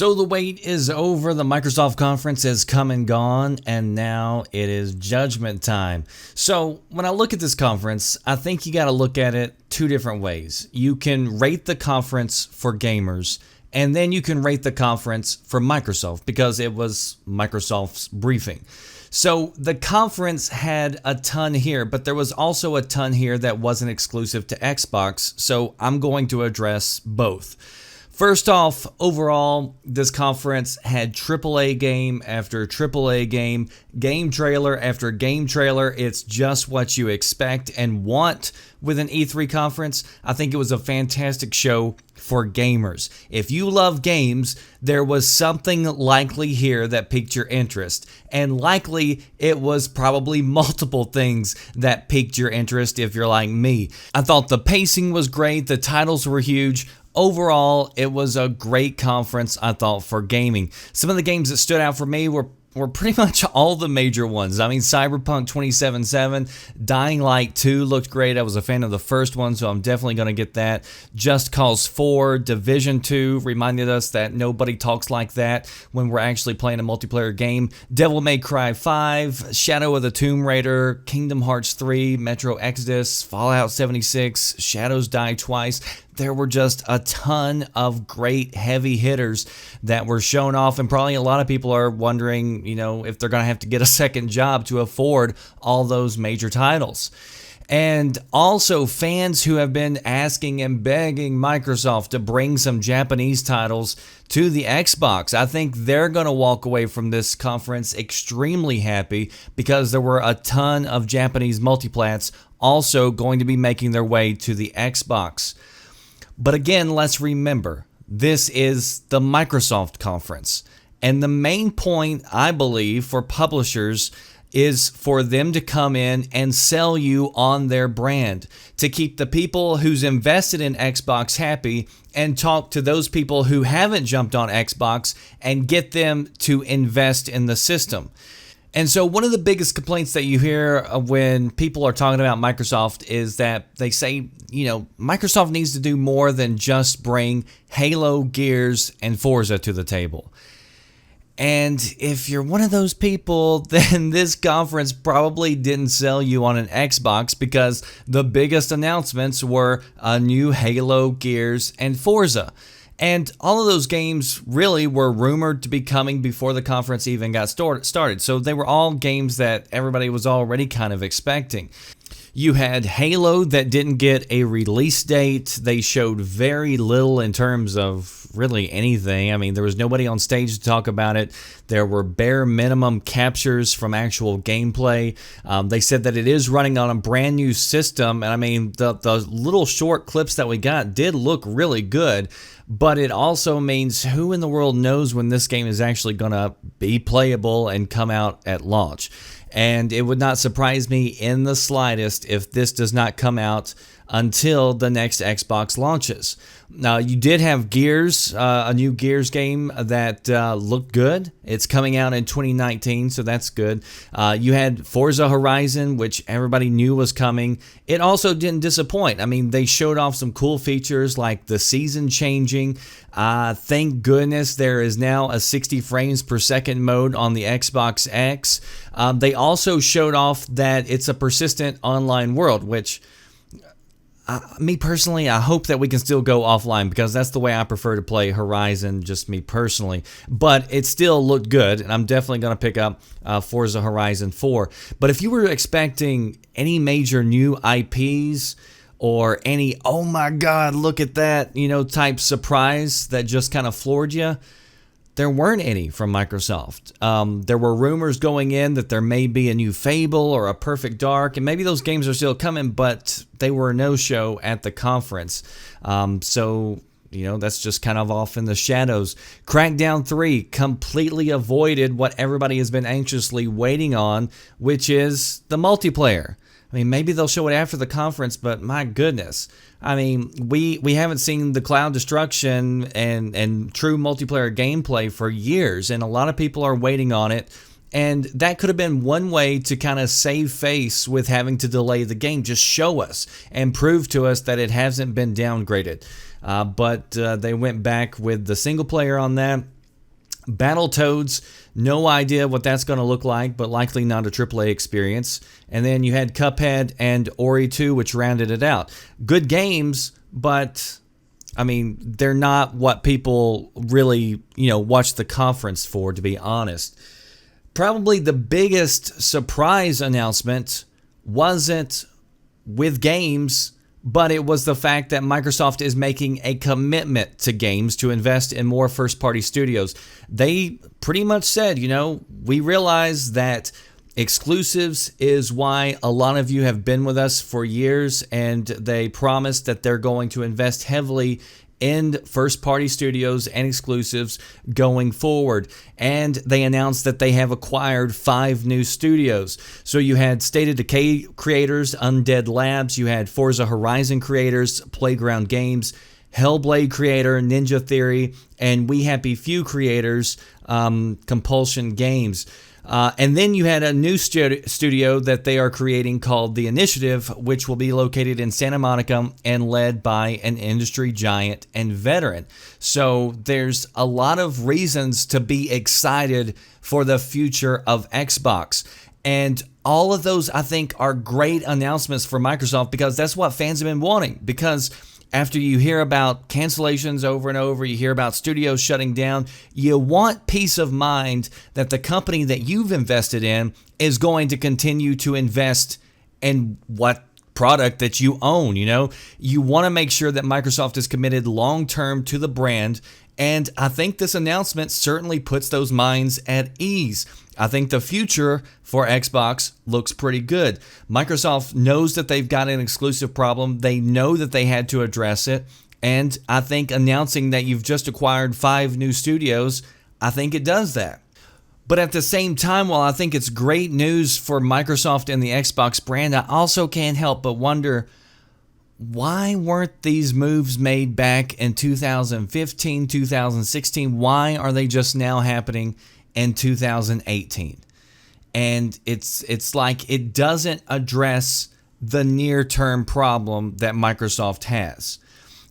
So the wait is over. The Microsoft conference has come and gone, and now it is judgment time. So when I look at this conference, I think you got to look at it two different ways. You can rate the conference for gamers, and then you can rate the conference for Microsoft because it was Microsoft's briefing. So the conference had a ton here, but there was also a ton here that wasn't exclusive to Xbox, so I'm going to address both. First off, overall, this conference had AAA game after AAA game, game trailer after game trailer. It's just what you expect and want with an E3 conference. I think it was a fantastic show for gamers. If you love games, there was something likely here that piqued your interest. And likely, it was probably multiple things that piqued your interest if you're like me. I thought the pacing was great, the titles were huge. Overall, it was a great conference, I thought, for gaming. Some of the games that stood out for me were pretty much all the major ones. I mean, Cyberpunk 2077, Dying Light 2 looked great. I was a fan of the first one, so I'm definitely going to get that. Just Cause 4, Division 2 reminded us that nobody talks like that when we're actually playing a multiplayer game. Devil May Cry 5, Shadow of the Tomb Raider, Kingdom Hearts 3, Metro Exodus, Fallout 76, Shadows Die Twice. There were just a ton of great heavy hitters that were shown off, and probably a lot of people are wondering, if they're going to have to get a second job to afford all those major titles. And also fans who have been asking and begging Microsoft to bring some Japanese titles to the Xbox. I think they're going to walk away from this conference extremely happy because there were a ton of Japanese multiplats also going to be making their way to the Xbox. But again, let's remember, this is the Microsoft conference. And the main point, I believe, for publishers is for them to come in and sell you on their brand, to keep the people who's invested in Xbox happy and talk to those people who haven't jumped on Xbox and get them to invest in the system. And so one of the biggest complaints that you hear when people are talking about Microsoft is that they say, Microsoft needs to do more than just bring Halo, Gears, and Forza to the table. And if you're one of those people, then this conference probably didn't sell you on an Xbox because the biggest announcements were a new Halo, Gears, and Forza. And all of those games really were rumored to be coming before the conference even got started. So they were all games that everybody was already kind of expecting. You had Halo that didn't get a release date. They showed very little in terms of really anything. I mean, there was nobody on stage to talk about it. There were bare minimum captures from actual gameplay. They said that it is running on a brand new system. And I mean, the little short clips that we got did look really good. But it also means who in the world knows when this game is actually going to be playable and come out at launch. And it would not surprise me in the slightest if this does not come out until the next Xbox launches. Now, you did have Gears, a new Gears game that looked good. It's coming out in 2019, so that's good. You had Forza Horizon, which everybody knew was coming. It also didn't disappoint. I mean, they showed off some cool features like the season changing. Thank goodness there is now a 60 frames per second mode on the Xbox X. They also showed off that it's a persistent online world, which me personally, I hope that we can still go offline because that's the way I prefer to play Horizon, just me personally. But it still looked good, and I'm definitely going to pick up Forza Horizon 4. But if you were expecting any major new IPs or any, oh my God, look at that, type surprise that just kind of floored you, there weren't any from Microsoft. There were rumors going in that there may be a new Fable or a Perfect Dark, and maybe those games are still coming, but they were no-show at the conference. So that's just kind of off in the shadows. Crackdown 3 completely avoided what everybody has been anxiously waiting on, which is the multiplayer. I mean, maybe they'll show it after the conference, but my goodness. I mean, we haven't seen the cloud destruction and true multiplayer gameplay for years, and a lot of people are waiting on it. And that could have been one way to kind of save face with having to delay the game. Just show us and prove to us that it hasn't been downgraded. But they went back with the single player on that. Battletoads, no idea what that's going to look like, but likely not a AAA experience. And then you had Cuphead and Ori 2, which rounded it out. Good games, but I mean, they're not what people really, watch the conference for, to be honest. Probably the biggest surprise announcement wasn't with games, but it was the fact that Microsoft is making a commitment to games to invest in more first-party studios. They pretty much said, we realize that exclusives is why a lot of you have been with us for years, and they promised that they're going to invest heavily in first-party studios and exclusives going forward. And they announced that they have acquired 5 new studios. So you had State of Decay creators, Undead Labs, you had Forza Horizon creators, Playground Games, Hellblade creator, Ninja Theory, and We Happy Few creators, Compulsion Games. And then you had a new studio that they are creating called The Initiative, which will be located in Santa Monica and led by an industry giant and veteran. So there's a lot of reasons to be excited for the future of Xbox. And all of those, I think, are great announcements for Microsoft, because that's what fans have been wanting. Because after you hear about cancellations over and over, you hear about studios shutting down, you want peace of mind that the company that you've invested in is going to continue to invest in what product that you own. You want to make sure that Microsoft is committed long-term to the brand, and I think this announcement certainly puts those minds at ease. I think the future for Xbox looks pretty good. Microsoft knows that they've got an exclusive problem. They know that they had to address it. And I think announcing that you've just acquired 5 new studios, I think it does that. But at the same time, while I think it's great news for Microsoft and the Xbox brand, I also can't help but wonder, why weren't these moves made back in 2015, 2016? Why are they just now happening in 2018? And it's like it doesn't address the near-term problem that Microsoft has.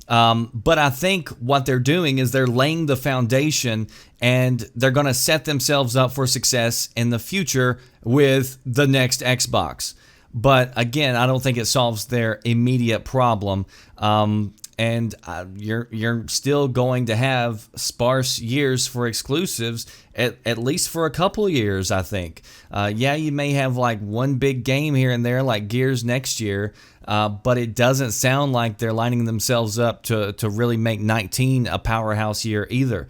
But I think what they're doing is they're laying the foundation, and they're going to set themselves up for success in the future with the next Xbox. But again, I don't think it solves their immediate problem. And you're still going to have sparse years for exclusives, at least for a couple of years, I think. You may have like one big game here and there, like Gears next year, but it doesn't sound like they're lining themselves up to really make 19 a powerhouse year either.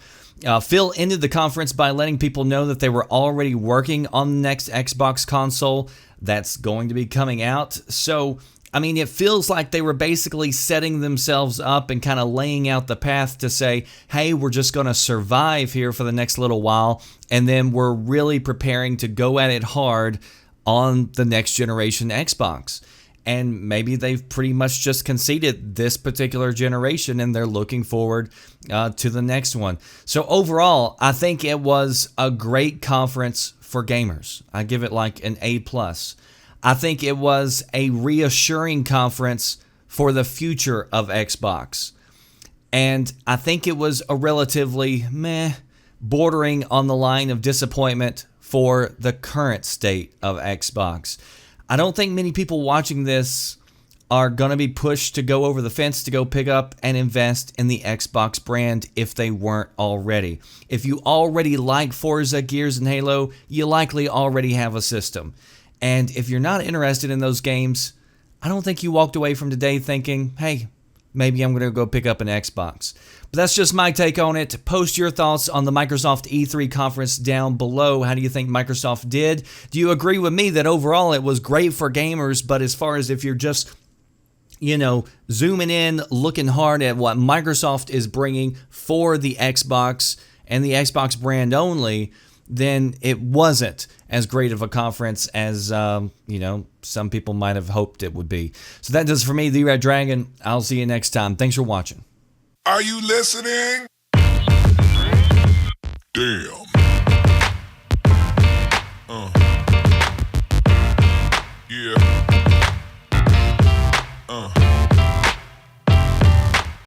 Phil ended the conference by letting people know that they were already working on the next Xbox console that's going to be coming out. So, I mean, it feels like they were basically setting themselves up and kind of laying out the path to say, hey, we're just going to survive here for the next little while, and then we're really preparing to go at it hard on the next generation Xbox. And maybe they've pretty much just conceded this particular generation, and they're looking forward to the next one. So overall, I think it was a great conference for gamers. I give it like an A+. I think it was a reassuring conference for the future of Xbox. And I think it was a relatively bordering on the line of disappointment for the current state of Xbox. I don't think many people watching this are going to be pushed to go over the fence to go pick up and invest in the Xbox brand if they weren't already. If you already like Forza, Gears, and Halo, you likely already have a system. And if you're not interested in those games, I don't think you walked away from today thinking, hey, maybe I'm going to go pick up an Xbox. But that's just my take on it. Post your thoughts on the Microsoft E3 conference down below. How do you think Microsoft did? Do you agree with me that overall it was great for gamers, but as far as if you're just, zooming in, looking hard at what Microsoft is bringing for the Xbox and the Xbox brand only, then it wasn't as great of a conference as, some people might have hoped it would be. So that does it for me, The Red Dragon. I'll see you next time. Thanks for watching. Are you listening? Damn. Yeah.